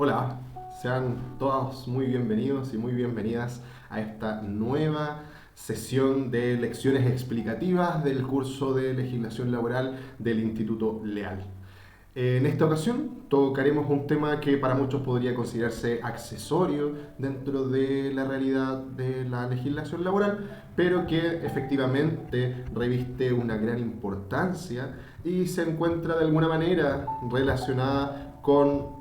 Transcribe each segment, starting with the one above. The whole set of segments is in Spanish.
Hola, sean todos muy bienvenidos y muy bienvenidas a esta nueva sesión de lecciones explicativas del curso de legislación laboral del Instituto Leal. En esta ocasión tocaremos un tema que para muchos podría considerarse accesorio dentro de la realidad de la legislación laboral, pero que efectivamente reviste una gran importancia y se encuentra de alguna manera relacionada con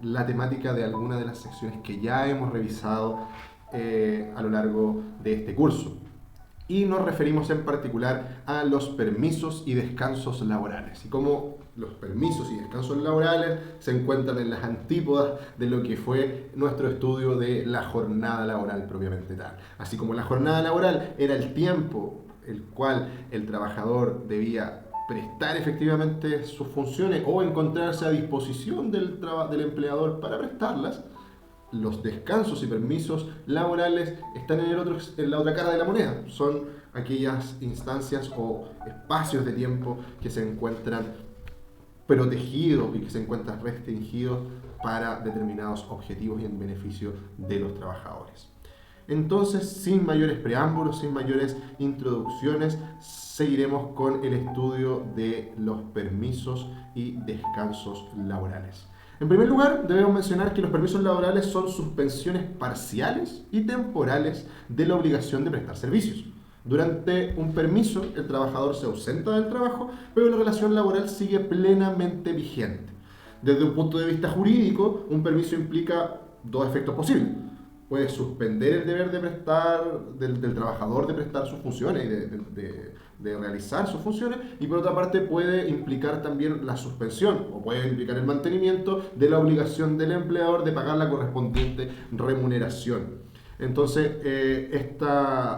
la temática de alguna de las secciones que ya hemos revisado a lo largo de este curso. Y nos referimos en particular a los permisos y descansos laborales y cómo los permisos y descansos laborales se encuentran en las antípodas de lo que fue nuestro estudio de la jornada laboral propiamente tal. Así como la jornada laboral era el tiempo el cual el trabajador debía prestar efectivamente sus funciones o encontrarse a disposición del empleador para prestarlas, los descansos y permisos laborales están en la otra cara de la moneda. Son aquellas instancias o espacios de tiempo que se encuentran protegidos y que se encuentran restringidos para determinados objetivos y en beneficio de los trabajadores. Entonces, sin mayores preámbulos, sin mayores introducciones, seguiremos con el estudio de los permisos y descansos laborales. En primer lugar, debemos mencionar que los permisos laborales son suspensiones parciales y temporales de la obligación de prestar servicios. Durante un permiso, el trabajador se ausenta del trabajo, pero la relación laboral sigue plenamente vigente. Desde un punto de vista jurídico, un permiso implica dos efectos posibles. Puede suspender el deber del trabajador de prestar sus funciones y de realizar sus funciones, y por otra parte puede implicar también la suspensión o puede implicar el mantenimiento de la obligación del empleador de pagar la correspondiente remuneración. Entonces, este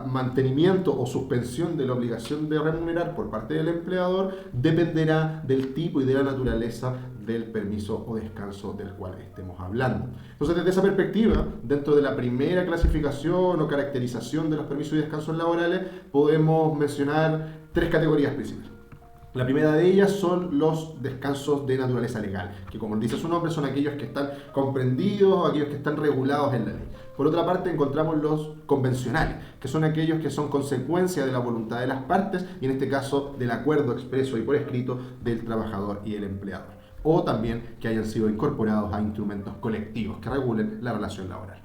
mantenimiento o suspensión de la obligación de remunerar por parte del empleador dependerá del tipo y de la naturaleza del permiso o descanso del cual estemos hablando. Entonces, desde esa perspectiva, dentro de la primera clasificación o caracterización de los permisos y descansos laborales, podemos mencionar tres categorías principales. La primera de ellas son los descansos de naturaleza legal, que como dice su nombre son aquellos que están comprendidos, aquellos que están regulados en la ley. Por otra parte encontramos los convencionales, que son aquellos que son consecuencia de la voluntad de las partes y en este caso del acuerdo expreso y por escrito del trabajador y el empleador, o también que hayan sido incorporados a instrumentos colectivos que regulen la relación laboral.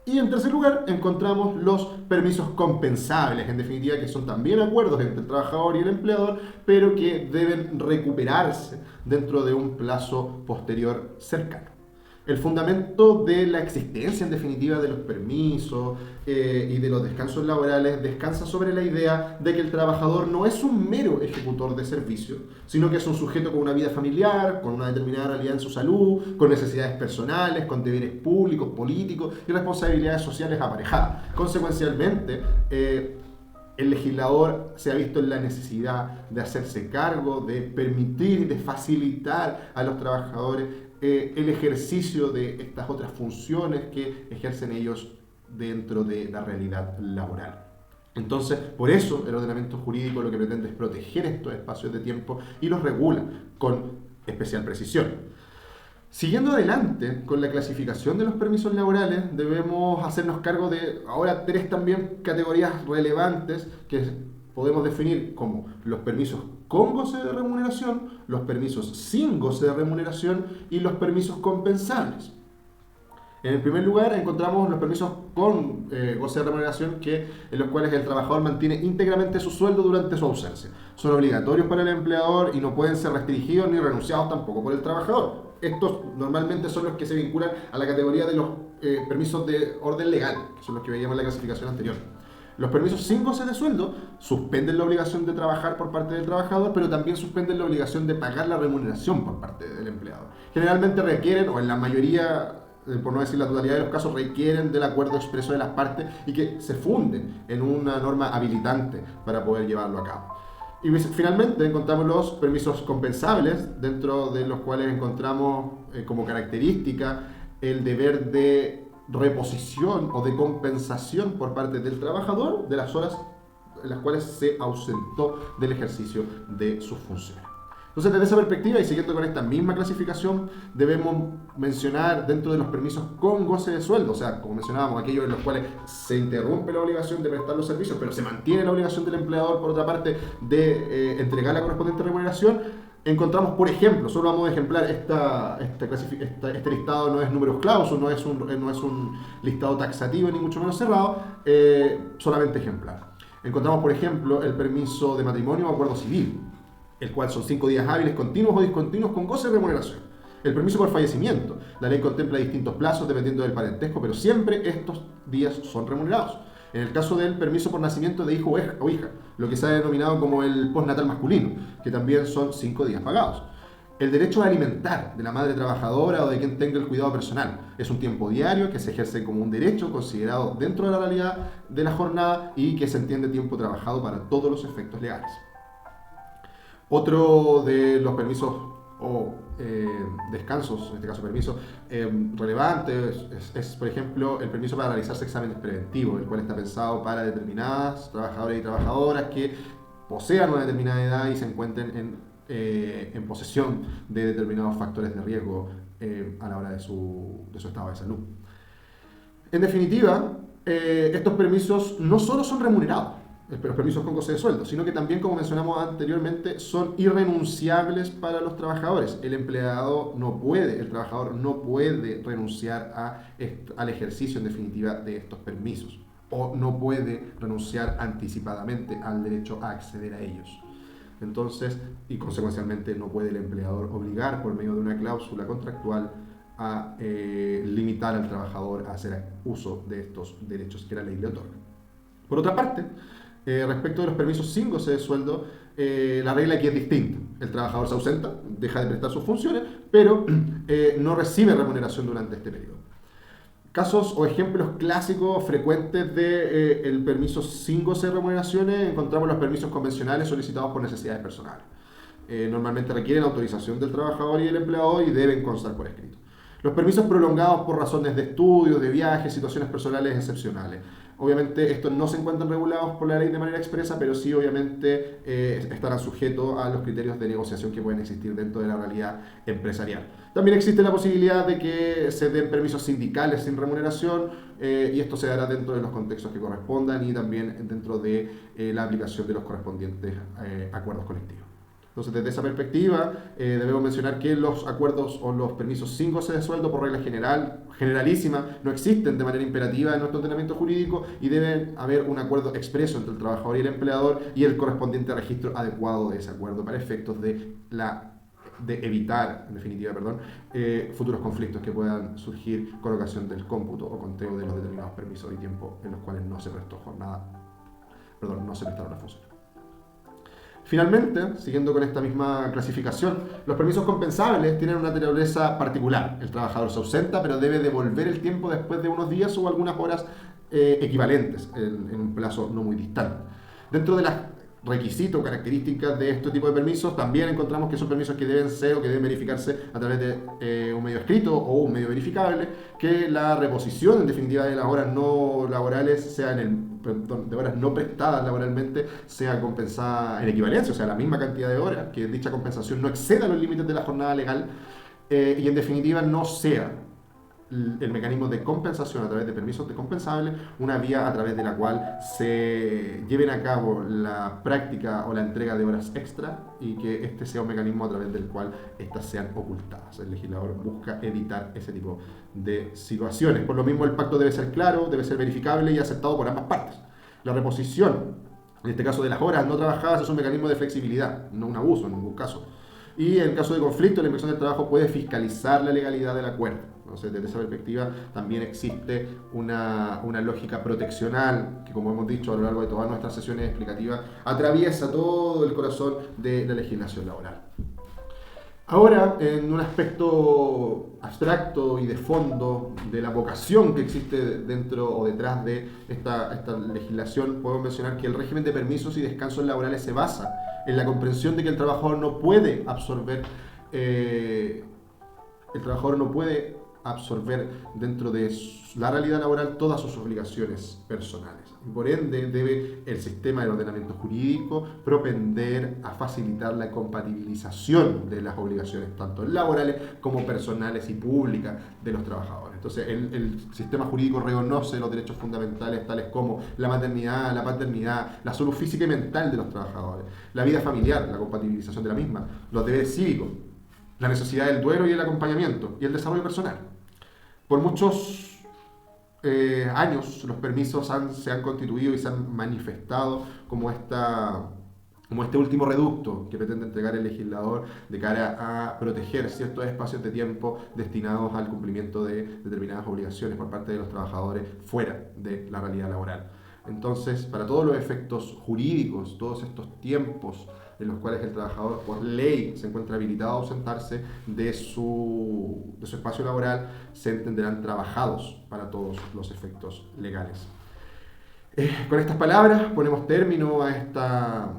Y en tercer lugar encontramos los permisos compensables, en definitiva que son también acuerdos entre el trabajador y el empleador, pero que deben recuperarse dentro de un plazo posterior cercano. El fundamento de la existencia en definitiva de los permisos y de los descansos laborales descansa sobre la idea de que el trabajador no es un mero ejecutor de servicios, sino que es un sujeto con una vida familiar, con una determinada realidad en su salud, con necesidades personales, con deberes públicos, políticos y responsabilidades sociales aparejadas. Consecuencialmente, el legislador se ha visto en la necesidad de hacerse cargo, de permitir y de facilitar a los trabajadores el ejercicio de estas otras funciones que ejercen ellos dentro de la realidad laboral. Entonces, por eso el ordenamiento jurídico lo que pretende es proteger estos espacios de tiempo y los regula con especial precisión. Siguiendo adelante con la clasificación de los permisos laborales, debemos hacernos cargo de ahora tres también categorías relevantes que podemos definir como los permisos con goce de remuneración, los permisos sin goce de remuneración y los permisos compensables. En el primer lugar encontramos los permisos con goce de remuneración en los cuales el trabajador mantiene íntegramente su sueldo durante su ausencia. Son obligatorios para el empleador y no pueden ser restringidos ni renunciados tampoco por el trabajador. Estos normalmente son los que se vinculan a la categoría de los permisos de orden legal, que son los que veíamos en la clasificación anterior. Los permisos sin goce de sueldo suspenden la obligación de trabajar por parte del trabajador, pero también suspenden la obligación de pagar la remuneración por parte del empleador. Generalmente requieren, o en la mayoría, por no decir la totalidad de los casos, requieren del acuerdo expreso de las partes y que se funden en una norma habilitante para poder llevarlo a cabo. Y finalmente encontramos los permisos compensables, dentro de los cuales encontramos como característica el deber de reposición o de compensación por parte del trabajador de las horas en las cuales se ausentó del ejercicio de sus funciones. Entonces, desde esa perspectiva y siguiendo con esta misma clasificación, debemos mencionar dentro de los permisos con goce de sueldo, o sea, como mencionábamos, aquellos en los cuales se interrumpe la obligación de prestar los servicios, pero se mantiene la obligación del empleador, por otra parte, de entregar la correspondiente remuneración. Encontramos, por ejemplo, solo vamos a ejemplar, este listado no es números clausus, no es un listado taxativo ni mucho menos cerrado, solamente ejemplar. Encontramos, por ejemplo, el permiso de matrimonio o acuerdo civil, el cual son 5 días hábiles continuos o discontinuos con goce de remuneración. El permiso por fallecimiento. La ley contempla distintos plazos dependiendo del parentesco, pero siempre estos días son remunerados. En el caso del permiso por nacimiento de hijo o hija, lo que se ha denominado como el postnatal masculino, que también son 5 días pagados. El derecho a alimentar de la madre trabajadora o de quien tenga el cuidado personal. Es un tiempo diario que se ejerce como un derecho considerado dentro de la realidad de la jornada y que se entiende tiempo trabajado para todos los efectos legales. Otro de los permisos o descansos, en este caso permisos relevantes, es, por ejemplo, el permiso para realizarse exámenes preventivos, el cual está pensado para determinadas trabajadores y trabajadoras que posean una determinada edad y se encuentren en posesión de determinados factores de riesgo a la hora de su estado de salud. En definitiva, estos permisos no solo son remunerados, los permisos con goce de sueldo, sino que también, como mencionamos anteriormente, son irrenunciables para los trabajadores. El trabajador no puede renunciar al ejercicio en definitiva de estos permisos, o no puede renunciar anticipadamente al derecho a acceder a ellos. Entonces, y consecuencialmente no puede el empleador obligar por medio de una cláusula contractual a limitar al trabajador a hacer uso de estos derechos que la ley le otorga. Por otra parte, respecto de los permisos sin goce de sueldo, la regla aquí es distinta. El trabajador se ausenta, deja de prestar sus funciones, pero no recibe remuneración durante este periodo. Casos o ejemplos clásicos frecuentes del permiso sin goce de remuneraciones, encontramos los permisos convencionales solicitados por necesidades personales. Normalmente requieren autorización del trabajador y del empleador y deben constar por escrito. Los permisos prolongados por razones de estudio, de viaje, situaciones personales excepcionales. Obviamente estos no se encuentran regulados por la ley de manera expresa, pero sí obviamente estarán sujetos a los criterios de negociación que pueden existir dentro de la realidad empresarial. También existe la posibilidad de que se den permisos sindicales sin remuneración y esto se dará dentro de los contextos que correspondan y también dentro de la aplicación de los correspondientes acuerdos colectivos. Entonces, desde esa perspectiva, debemos mencionar que los acuerdos o los permisos sin goce de sueldo, por regla generalísima, no existen de manera imperativa en nuestro ordenamiento jurídico y debe haber un acuerdo expreso entre el trabajador y el empleador y el correspondiente registro adecuado de ese acuerdo para efectos de evitar, en definitiva, futuros conflictos que puedan surgir con ocasión del cómputo o conteo de los determinados permisos y tiempo en los cuales no se prestaron las funciones. Finalmente, siguiendo con esta misma clasificación, los permisos compensables tienen una naturaleza particular. El trabajador se ausenta, pero debe devolver el tiempo después de unos días o algunas horas equivalentes en un plazo no muy distante. Dentro de las requisitos, características de este tipo de permisos, también encontramos que son permisos que deben ser o que deben verificarse a través de un medio escrito o un medio verificable, que la reposición en definitiva de las horas no laborales de horas no prestadas laboralmente sea compensada en equivalencia, o sea, la misma cantidad de horas, que dicha compensación no exceda los límites de la jornada legal y en definitiva no sea el mecanismo de compensación a través de permisos de compensables una vía a través de la cual se lleven a cabo la práctica o la entrega de horas extra y que este sea un mecanismo a través del cual estas sean ocultadas. El legislador busca evitar ese tipo de situaciones. Por lo mismo, el pacto debe ser claro, debe ser verificable y aceptado por ambas partes. La reposición, en este caso de las horas no trabajadas, es un mecanismo de flexibilidad, no un abuso en ningún caso. Y en caso de conflicto, la Inspección del Trabajo puede fiscalizar la legalidad del acuerdo. Entonces, desde esa perspectiva, también existe una lógica proteccional que, como hemos dicho a lo largo de todas nuestras sesiones explicativas, atraviesa todo el corazón de la legislación laboral. Ahora, en un aspecto abstracto y de fondo de la vocación que existe dentro o detrás de esta legislación, podemos mencionar que el régimen de permisos y descansos laborales se basa en la comprensión de que el trabajador no puede absorber dentro de la realidad laboral todas sus obligaciones personales. Y por ende, debe el sistema del ordenamiento jurídico propender a facilitar la compatibilización de las obligaciones tanto laborales como personales y públicas de los trabajadores. Entonces, el sistema jurídico reconoce los derechos fundamentales tales como la maternidad, la paternidad, la salud física y mental de los trabajadores, la vida familiar, la compatibilización de la misma, los deberes cívicos, la necesidad del duelo y el acompañamiento y el desarrollo personal. Por muchos años los permisos se han constituido y se han manifestado como este último reducto que pretende entregar el legislador de cara a proteger ciertos espacios de tiempo destinados al cumplimiento de determinadas obligaciones por parte de los trabajadores fuera de la realidad laboral. Entonces, para todos los efectos jurídicos, todos estos tiempos en los cuales el trabajador por ley se encuentra habilitado a ausentarse de su espacio laboral, se entenderán trabajados para todos los efectos legales. Con estas palabras ponemos término a esta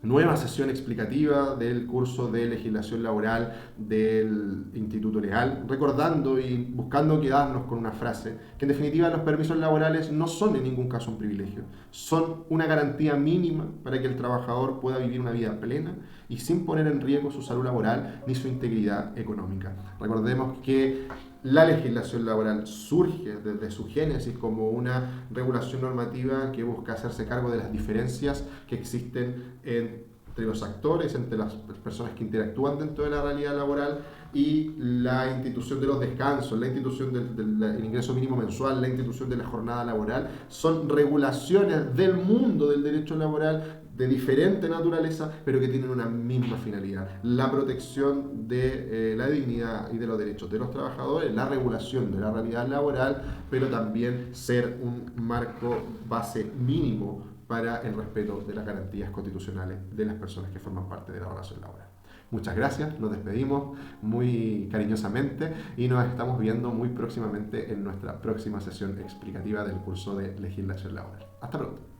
nueva sesión explicativa del curso de legislación laboral del Instituto Legal, recordando y buscando quedarnos con una frase, que en definitiva los permisos laborales no son en ningún caso un privilegio, son una garantía mínima para que el trabajador pueda vivir una vida plena y sin poner en riesgo su salud laboral ni su integridad económica. Recordemos que la legislación laboral surge desde su génesis como una regulación normativa que busca hacerse cargo de las diferencias que existen entre los actores, entre las personas que interactúan dentro de la realidad laboral y la institución de los descansos, la institución del ingreso mínimo mensual, la institución de la jornada laboral. Son regulaciones del mundo del derecho laboral de diferente naturaleza, pero que tienen una misma finalidad: la protección de la dignidad y de los derechos de los trabajadores, la regulación de la realidad laboral, pero también ser un marco base mínimo para el respeto de las garantías constitucionales de las personas que forman parte de la relación laboral. Muchas gracias, nos despedimos muy cariñosamente y nos estamos viendo muy próximamente en nuestra próxima sesión explicativa del curso de legislación laboral. Hasta pronto.